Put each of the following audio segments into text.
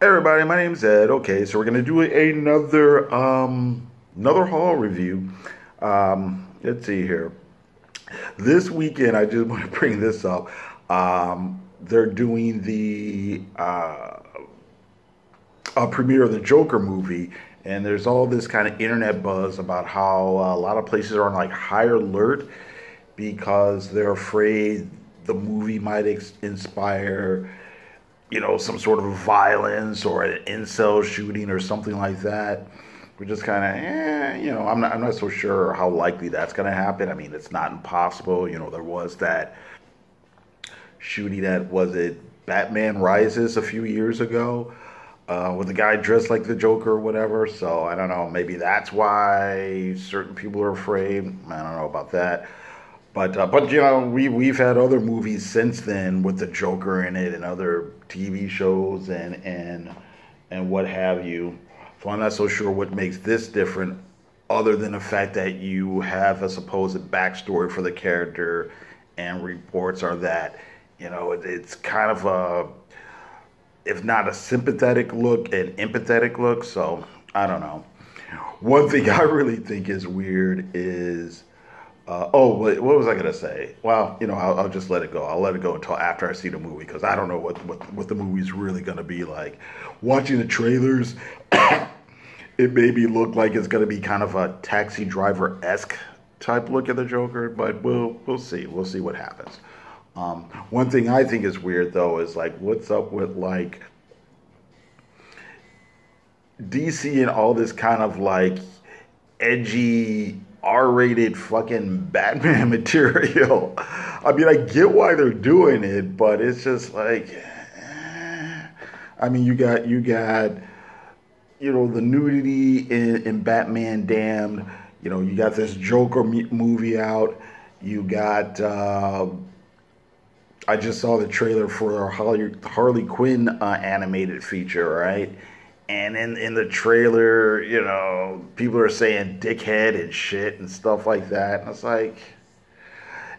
Hey everybody, my name's Ed. Okay, so we're gonna do another haul review. Let's see here. This weekend, I just want to bring this up. They're doing the premiere of the Joker movie, and there's all this kind of internet buzz about how a lot of places are on like high alert because they're afraid the movie might inspire some sort of violence or an incel shooting or something like that. We're just kind of, I'm not so sure how likely that's going to happen. I mean, it's not impossible. There was that shooting at, was it Batman Rises a few years ago, with the guy dressed like the Joker or whatever. So I don't know. Maybe that's why certain people are afraid. I don't know about that. But we've had other movies since then with the Joker in it and other TV shows and what have you. So I'm not so sure what makes this different, other than the fact that you have a supposed backstory for the character, and reports are that it's kind of a, if not a sympathetic look, an empathetic look. So I don't know. One thing I really think is weird is. What was I gonna say? Well, I'll just let it go. I'll let it go until after I see the movie, because I don't know what the movie's really gonna be like. Watching the trailers, it made me look like it's gonna be kind of a Taxi Driver-esque type look at the Joker, but we'll see. We'll see what happens. One thing I think is weird though is like, what's up with like DC and all this kind of like edgy R-rated fucking Batman material. I mean, I get why they're doing it, but it's just like, I mean, you got the nudity in Batman Damned. You got this Joker movie out. You got, I just saw the trailer for Harley Quinn animated feature, right? And in the trailer, people are saying dickhead and shit and stuff like that. And it's like,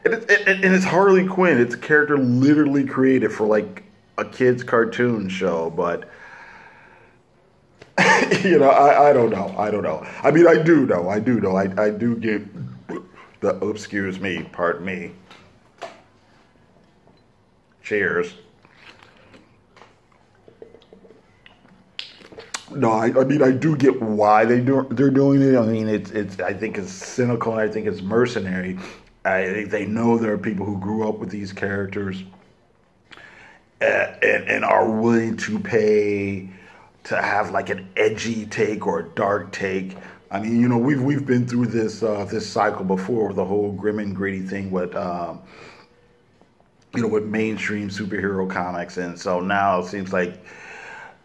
and it's Harley Quinn. It's a character literally created for like a kid's cartoon show. But, I don't know. I don't know. I mean, I do know. I do get the, excuse me, pardon me. Cheers. No, I mean, I do get why they're doing it. I mean, it's I think it's cynical and I think it's mercenary. I think they know there are people who grew up with these characters and are willing to pay to have like an edgy take or a dark take. I mean, we've been through this cycle before, the whole grim and gritty thing with with mainstream superhero comics, and so now it seems like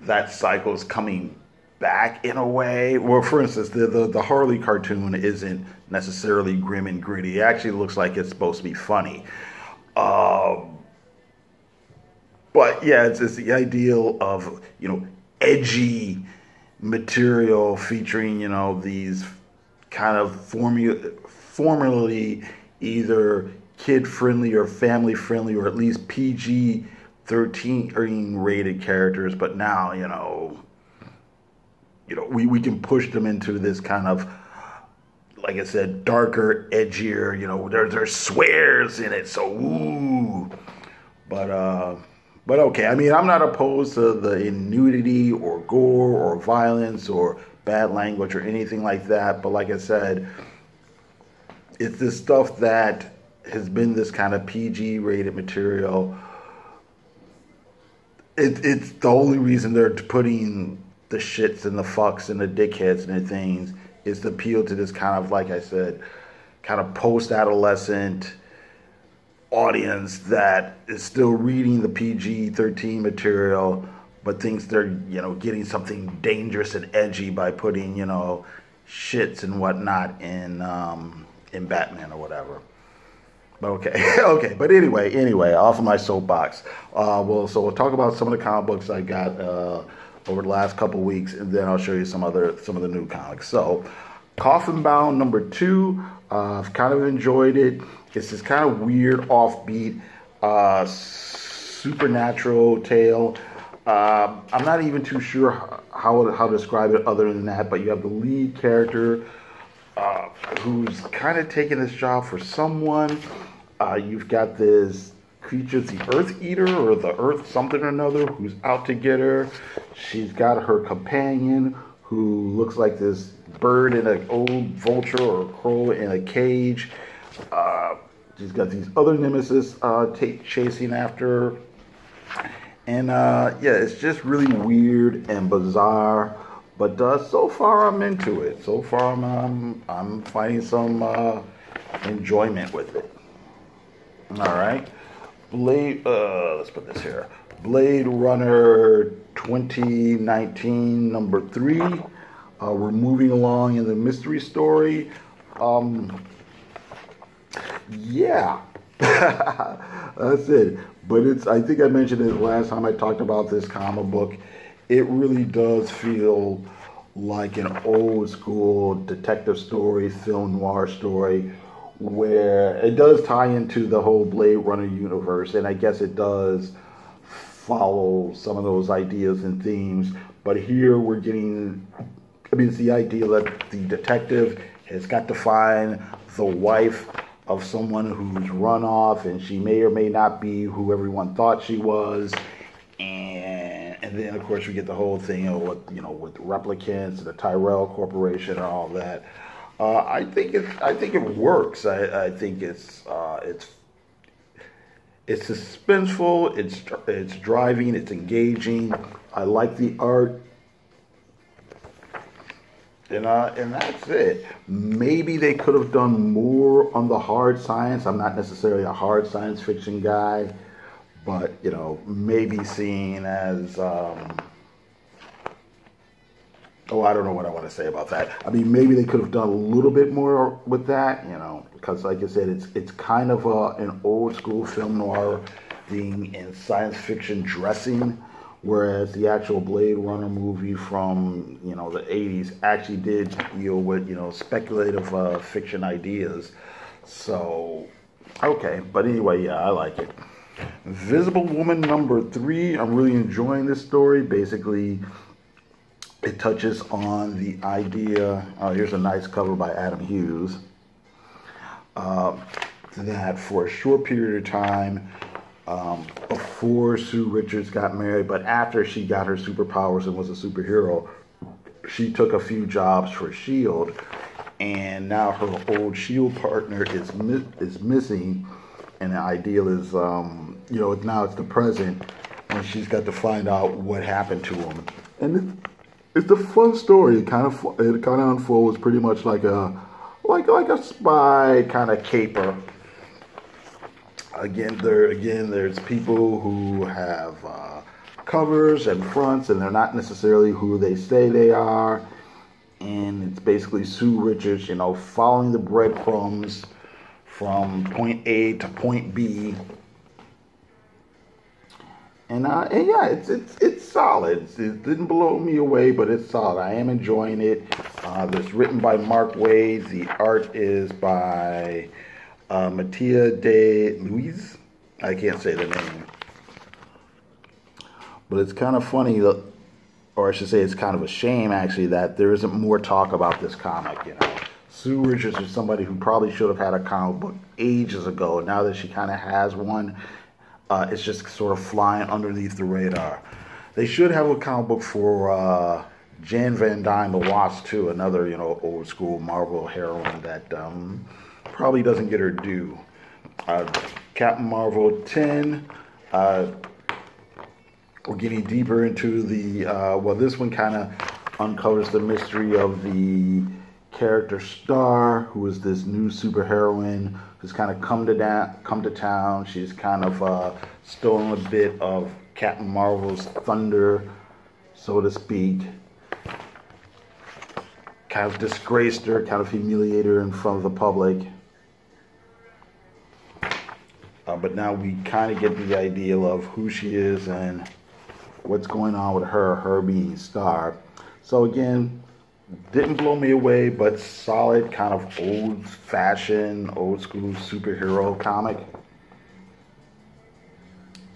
that cycle is coming back in a way. Well, for instance, the Harley cartoon isn't necessarily grim and gritty. It actually looks like it's supposed to be funny. But yeah, it's the ideal of, edgy material featuring, these kind of formerly either kid-friendly or family-friendly or at least PG-13 rated characters, but now we can push them into this kind of, like I said, darker, edgier. There's swears in it, so ooh. But okay. I mean, I'm not opposed to the nudity or gore or violence or bad language or anything like that. But like I said, it's this stuff that has been this kind of PG rated material. It's the only reason they're putting the shits and the fucks and the dickheads and the things is to appeal to this kind of, like I said, kind of post-adolescent audience that is still reading the PG-13 material, but thinks they're, getting something dangerous and edgy by putting, shits and whatnot in Batman or whatever. But okay, okay. But anyway, off of my soapbox. So we'll talk about some of the comic books I got over the last couple weeks, and then I'll show you some of the new comics. So, Coffin Bound #2. I've kind of enjoyed it. It's this kind of weird, offbeat, supernatural tale I'm not even too sure how to describe it other than that, but you have the lead character who's kind of taking this job for someone. You've got this creature, the Earth Eater or the Earth something or another, who's out to get her. She's got her companion who looks like this bird in an old vulture or a crow in a cage. She's got these other nemesis chasing after her. And yeah, it's just really weird and bizarre. But so far I'm into it. So far I'm finding some enjoyment with it. All right, let's put this here. Blade Runner 2019 number 3. We're moving along in the mystery story. Yeah, that's it. But I think I mentioned it last time I talked about this comic book. It really does feel like an old school detective story, film noir story, where it does tie into the whole Blade Runner universe, and I guess it does follow some of those ideas and themes. But here we're getting, it's the idea that the detective has got to find the wife of someone who's run off, and she may or may not be who everyone thought she was, and then of course we get the whole thing of with replicants and the Tyrell Corporation and all that. I think it works. I think it's suspenseful. It's driving. It's engaging. I like the art. And that's it. Maybe they could have done more on the hard science. I'm not necessarily a hard science fiction guy, but maybe seen as I don't know what I want to say about that. I mean, maybe they could have done a little bit more with that, because like I said, it's kind of an old school film noir thing in science fiction dressing. Whereas the actual Blade Runner movie from the 80s actually did deal with speculative fiction ideas. So okay, but anyway, yeah, I like it. Invisible Woman number 3. I'm really enjoying this story. Basically, it touches on the idea. Here's a nice cover by Adam Hughes. That for a short period of time, before Sue Richards got married, but after she got her superpowers and was a superhero, she took a few jobs for S.H.I.E.L.D., and now her old S.H.I.E.L.D. partner is missing, and the ideal is, now it's the present, and she's got to find out what happened to him. And it's a fun story. It kind of unfolds pretty much like a spy kind of caper. Again, there's people who have covers and fronts, and they're not necessarily who they say they are. And it's basically Sue Richards, following the breadcrumbs from point A to point B. And yeah, it's solid. It didn't blow me away, but it's solid. I am enjoying it. It's written by Mark Waid. The art is by Mattia de Luis. I can't say the name. But it's kind of funny, or I should say it's kind of a shame, actually, that there isn't more talk about this comic, Sue Richards is somebody who probably should have had a comic book ages ago. Now that she kind of has one, it's just sort of flying underneath the radar. They should have a comic book for Jan Van Dyne, the Wasp, too, another, old school Marvel heroine that probably doesn't get her due. Captain Marvel 10. We're getting deeper into the, this one kind of uncovers the mystery of the character Star, who is this new superheroine who's kind of come to town. She's kind of stolen a bit of Captain Marvel's thunder, so to speak. Kind of disgraced her, kind of humiliated her in front of the public. But now we kind of get the idea of who she is and what's going on with her being Star. So again, didn't blow me away, but solid, kind of old-fashioned, old-school superhero comic.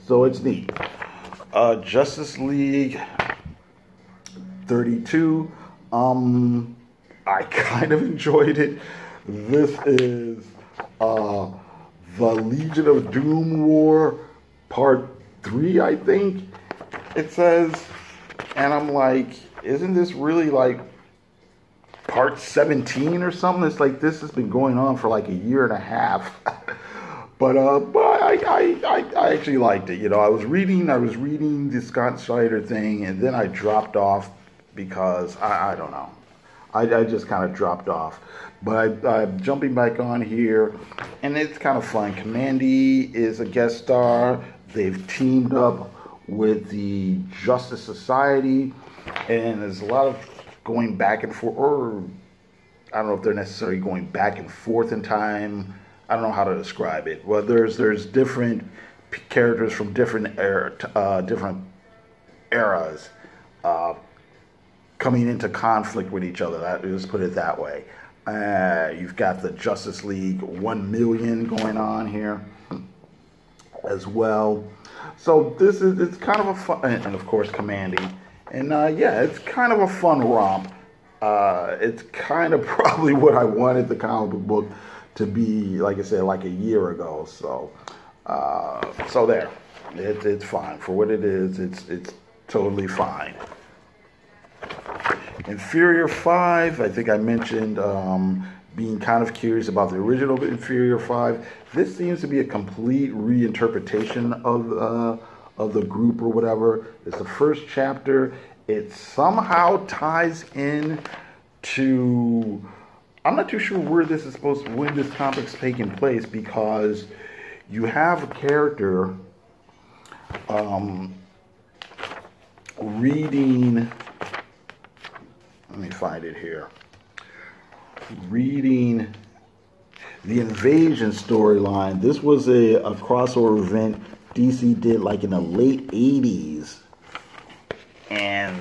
So it's neat. Justice League 32. I kind of enjoyed it. This is the Legion of Doom War Part 3, I think it says. And I'm like, isn't this really like Part 17 or something? It's like this has been going on for like a year and a half. But I actually liked it. You know, I was reading the Scott Snyder thing, and then I dropped off because I don't know. I just kind of dropped off. But I'm jumping back on here, and it's kind of fun. Kamandi is a guest star. They've teamed up with the Justice Society, and there's a lot of going back and forth, or I don't know if they're necessarily going back and forth in time. I don't know how to describe it. Well, there's different characters from different eras coming into conflict with each other. Let's put it that way. You've got the Justice League 1 million going on here as well. So it's kind of a fun, and of course Kamandi, and yeah, it's kind of a fun romp. It's kind of probably what I wanted the comic book to be, like I said, like a year ago. So there, it's fine for what it is. It's totally fine. Inferior 5, I think I mentioned being kind of curious about the original Inferior 5. This seems to be a complete reinterpretation of the group or whatever. It's the first chapter. It somehow ties in to, I'm not too sure where this is supposed to, when this comic's taking place, because you have a character reading, let me find it here, reading the Invasion storyline. This was a crossover event DC did like in the late 80s, and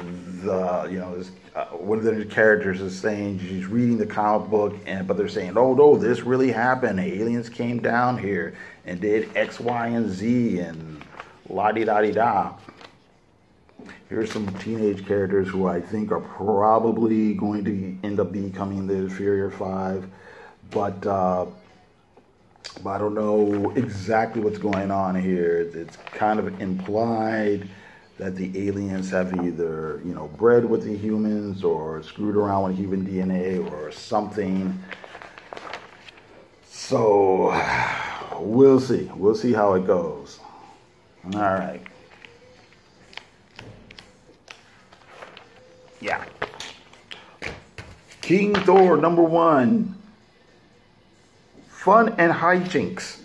one of the characters is saying she's reading the comic book, but they're saying, oh no, this really happened. Aliens came down here and did X, Y, and Z, and la-di-da-di-da. Here's some teenage characters who I think are probably going to end up becoming the Inferior 5, but I don't know exactly what's going on here. It's kind of implied that the aliens have either, bred with the humans or screwed around with human DNA or something. So we'll see. We'll see how it goes. All right. Yeah. King Thor #1. Fun and hijinks.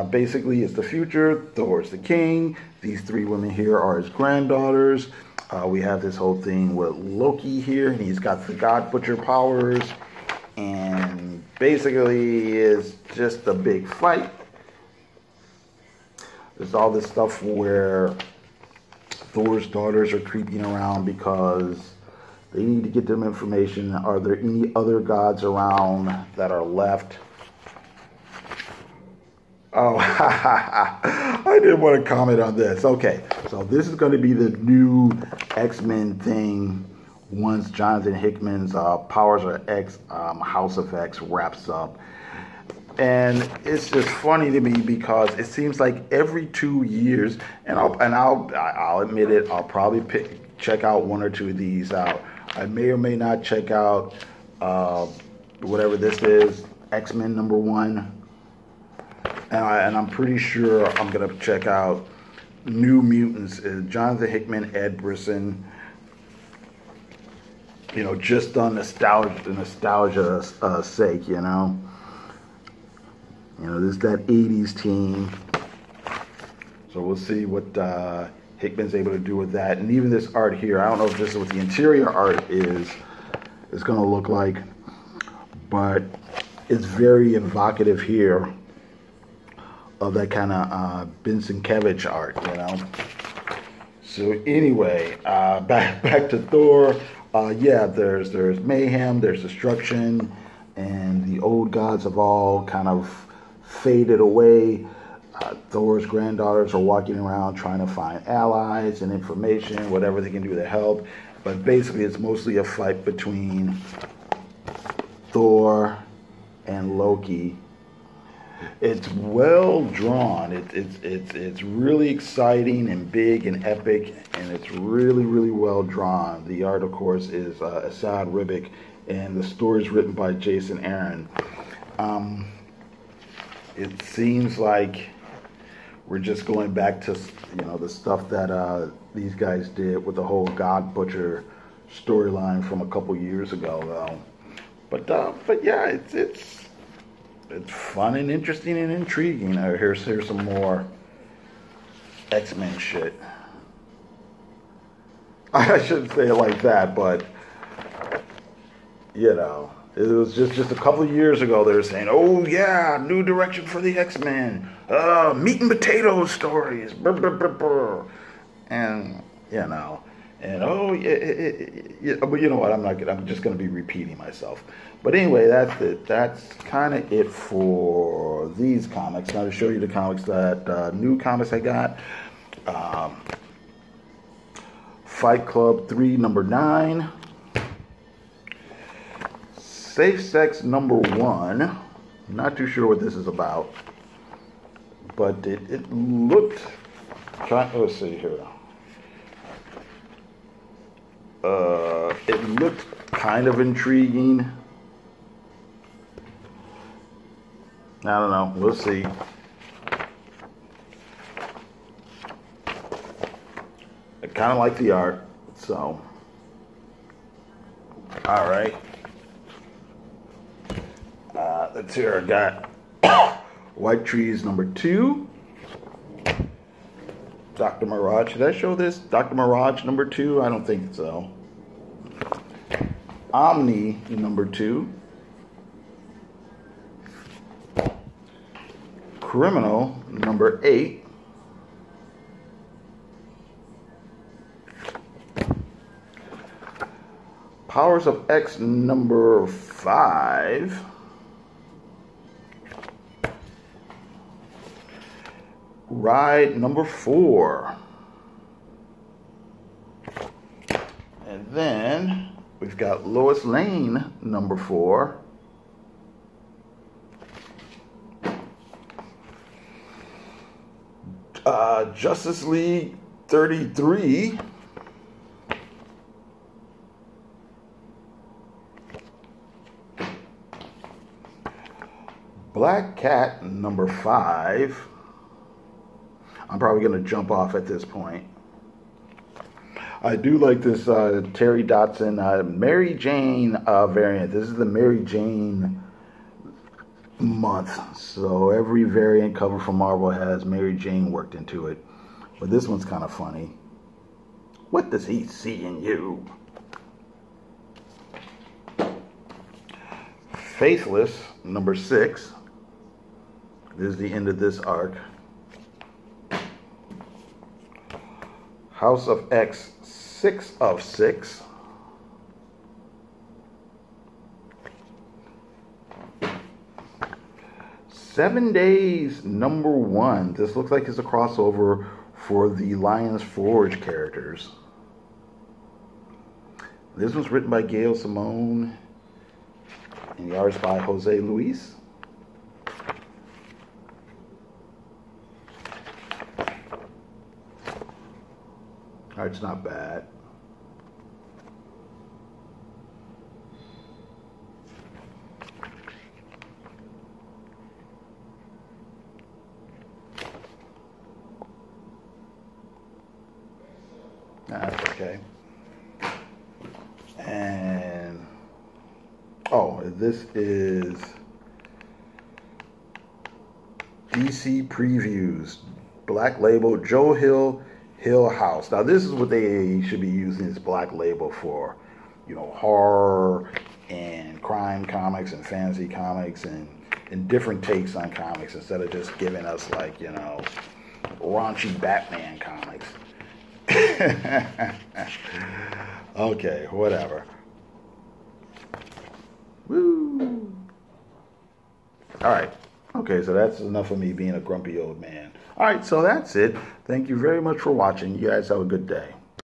Basically, it's the future. Thor's the king. These 3 women here are his granddaughters. We have this whole thing with Loki here, and he's got the God Butcher powers. And basically, it's just a big fight. There's all this stuff where Thor's daughters are creeping around because they need to get them information. Are there any other gods around that are left? Oh, I didn't want to comment on this. Okay, so this is going to be the new X-Men thing once Jonathan Hickman's Powers of X, House of X wraps up. And it's just funny to me because it seems like every 2 years, and I'll admit it, I'll probably check out 1 or 2 of these out. I may or may not check out whatever this is, X-Men #1. And I'm pretty sure I'm going to check out New Mutants, Jonathan Hickman, Ed Brisson, just on nostalgia's sake, This is that 80s team. So we'll see what Hickman's able to do with that. And even this art here, I don't know if this is what the interior art is going to look like, but it's very evocative here of that kind of Ben Sienkiewicz art, So anyway, back to Thor. Yeah, there's mayhem, there's destruction, and the old gods have all kind of faded away. Thor's granddaughters are walking around trying to find allies and information, whatever they can do to help. But basically, it's mostly a fight between Thor and Loki. It's well drawn. It's really exciting and big and epic, and it's really, really well drawn. The art, of course, is Asad Ribic, and the story is written by Jason Aaron. It seems like we're just going back to, the stuff that these guys did with the whole God Butcher storyline from a couple years ago, though. But yeah, it's fun and interesting and intriguing. Here's some more X-Men shit. I shouldn't say it like that, but it was just a couple of years ago they were saying, oh yeah, new direction for the X-Men, meat and potatoes stories, brr, brr, brr, brr. And oh yeah, but you know what, I'm just going to be repeating myself. But anyway, that's it. That's kind of it for these comics. Now to show you the comics that new comics I got. Fight Club 3 number 9. Safe Sex number 1. Not too sure what this is about, but it looked. Let's see here. It looked kind of intriguing. I don't know. We'll see. I kind of like the art, so. All right. Let's hear. I got White Trees number 2. Dr. Mirage. Did I show this? Dr. Mirage number 2? I don't think so. Omni number 2. Criminal number 8. Powers of X number 5. Ride number 4. And then we've got Lois Lane number 4. Justice League 33. Black Cat number 5. I'm probably going to jump off at this point. I do like this Terry Dodson Mary Jane variant. This is the Mary Jane month. So every variant cover from Marvel has Mary Jane worked into it. But this one's kind of funny. What does he see in you? Faithless number 6. This is the end of this arc. House of X 6 of 6. Seven Days number 1. This looks like it's a crossover for the Lions Forge characters. This was written by Gail Simone and the artist by Jose Luis. Art's not bad. That's okay. And this is DC Previews, Black Label, Joe Hill House. Now this is what they should be using this Black Label for, horror and crime comics and fantasy comics and different takes on comics instead of just giving us raunchy Batman comics. Okay, whatever. Woo. All right. Okay, so that's enough of me being a grumpy old man. All right, so that's it. Thank you very much for watching. You guys have a good day.